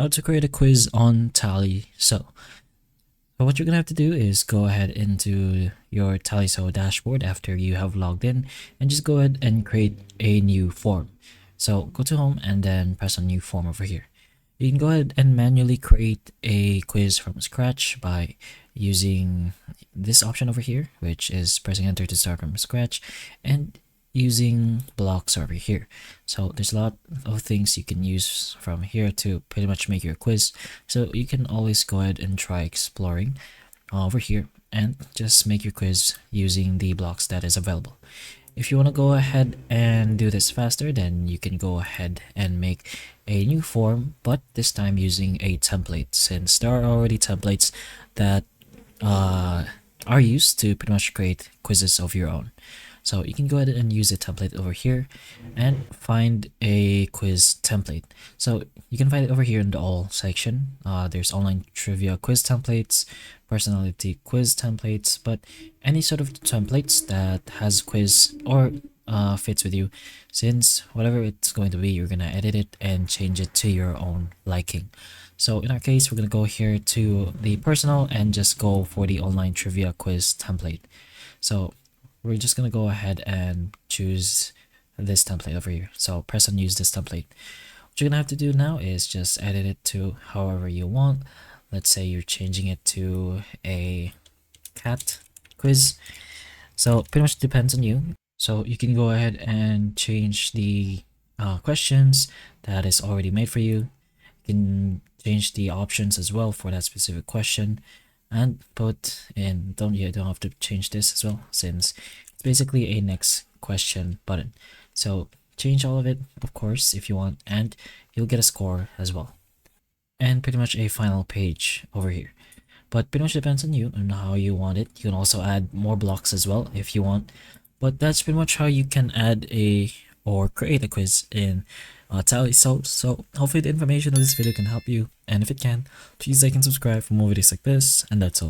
How to create a quiz on Tally.so. So what you're gonna have to do is go ahead into your Tally.so dashboard after you have logged in and just go ahead and create a new form. So go to home and then press on new form over here. You can go ahead and manually create a quiz from scratch by using this option over here, which is pressing enter to start from scratch, and using blocks over here. So there's a lot of things you can use from here to pretty much make your quiz. So you can always go ahead and try exploring over here and just make your quiz using the blocks that is available. If you want to go ahead and do this faster, then you can go ahead and make a new form, but this time using a template, since there are already templates that are used to pretty much create quizzes of your own. So you can go ahead and use a template over here and find a quiz template. So you can find it over here in the all section. There's online trivia quiz templates, personality quiz templates, but any sort of templates that has quiz or fits with you, since whatever it's going to be, you're gonna edit it and change it to your own liking. So in our case, we're gonna go here to the personal and just go for the online trivia quiz template. So we're just gonna go ahead and choose this template over here. So press on use this template. What you're gonna have to do now is just edit it to however you want. Let's say you're changing it to a cat quiz. So pretty much depends on you. So you can go ahead and change the questions that is already made for you. You can change the options as well for that specific question, and put in, you don't have to change this as well, since it's basically a next question button. So change all of it, of course, if you want, and you'll get a score as well, and pretty much a final page over here. But pretty much depends on you and how you want it. You can also add more blocks as well if you want, but that's pretty much how you can add a or create a quiz in Tally.so. So hopefully the information of this video can help you, and if it can, please like and subscribe for more videos like this, and that's all.